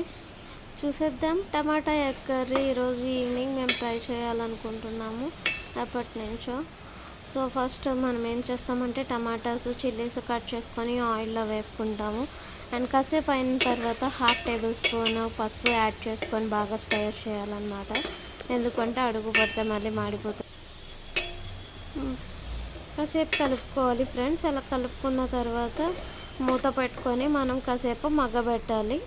Guys, చూసేద్దాం tomato egg curry. ఈరోజు evening మేము ట్రై చేయాలనుకుంటున్నాము ఎప్పటి నుంచో. సో ఫస్ట్ మనం ఏం చేస్తామంటే టమాటాస్ చిల్లీస్ కట్ చేసుకొని ఆయిల్లో వేపుకుంటాము. అండ్ కాసేపు అయిన తర్వాత 1/2 టేబుల్ స్పూన్ పసుపు యాడ్ చేసుకొని బాగా స్టైర్ చేయాలన్నమాట. ఎందుకంటే అడుగు పడితే మళ్ళీ మాడిపోతుంది. కాసేపు కలుపుకోవాలి ఫ్రెండ్స్. అలా కలుపుకున్న తర్వాత మూత పెట్టుకొని మనం కాసేపు మగ్గబెట్టాలి.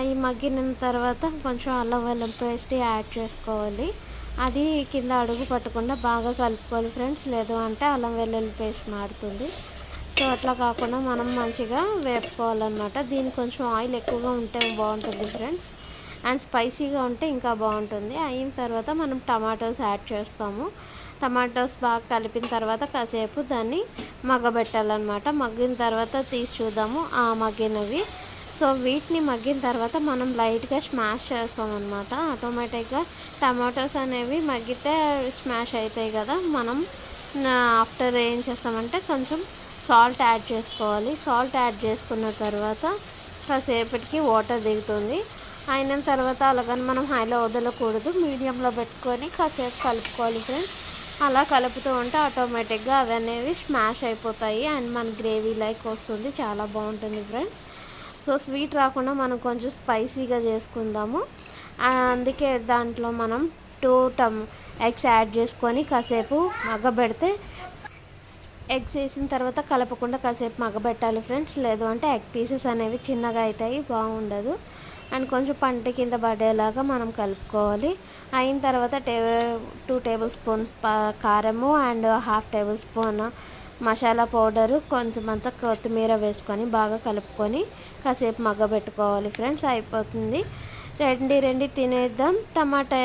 ఈ మగ్గిన తర్వాత కొంచెం అల్లం వెల్లుల్లి పేస్ట్ యాడ్ చేసుకోవాలి. అది కింద అడుగు పట్టకుండా బాగా కలుపుకోవాలి ఫ్రెండ్స్, లేదు అంటే అల్లం వెల్లుల్లి పేస్ట్ మాడుతుంది. సో అట్లా కాకుండా మనం మంచిగా వేపుకోవాలన్నమాట. దీనికి కొంచెం ఆయిల్ ఎక్కువగా ఉంటే బాగుంటుంది ఫ్రెండ్స్, అండ్ స్పైసీగా ఉంటే ఇంకా బాగుంటుంది. అయిన తర్వాత మనం టమాటోస్ యాడ్ చేస్తాము. టమాటోస్ బాగా కలిపిన తర్వాత కాసేపు దాన్ని మగ్గబెట్టాలన్నమాట. మగ్గిన తర్వాత తీసి చూద్దాము మగ్గినవి. సో వీటిని మగ్గిన తర్వాత మనం లైట్గా స్మాష్ చేస్తామన్నమాట. ఆటోమేటిక్గా టమాటోస్ అనేవి మగ్గితే స్మాష్ అవుతాయి కదా. మనం ఆఫ్టర్ ఏం చేస్తామంటే కొంచెం సాల్ట్ యాడ్ చేసుకోవాలి. సాల్ట్ యాడ్ చేసుకున్న తర్వాత కాసేపటికి వాటర్ దిగుతుంది. అయిన తర్వాత అలాగని మనం హైలో వదలకూడదు, మీడియంలో పెట్టుకొని కాసేపు కలుపుకోవాలి ఫ్రెండ్స్. అలా కలుపుతూ ఉంటే ఆటోమేటిక్గా అవి అనేవి స్మాష్ అయిపోతాయి అండ్ మన గ్రేవీ లైక్ వస్తుంది. చాలా బాగుంటుంది ఫ్రెండ్స్. సో స్వీట్ రాకుండా మనం కొంచెం స్పైసీగా చేసుకుందాము. అందుకే దాంట్లో మనం 2 ఎగ్స్ యాడ్ చేసుకొని కాసేపు మగ్గబెడితే, ఎగ్స్ వేసిన తర్వాత కలపకుండా కాసేపు మగ్గబెట్టాలి ఫ్రెండ్స్, లేదు అంటే ఎగ్ పీసెస్ అనేవి చిన్నగా అవుతాయి, బాగుండదు. అండ్ కొంచెం పంట కింద పడేలాగా మనం కలుపుకోవాలి. అయిన తర్వాత 2 టేబుల్ స్పూన్స్ కారము and 1/2 table spoon masala powder, కొంచెం అంతా కొత్తిమీర వేసుకొని బాగా కలుపుకొని కాసేపు మగ్గబెట్టుకోవాలి ఫ్రెండ్స్. అయిపోతుంది. రండి తినేద్దాం టమాటా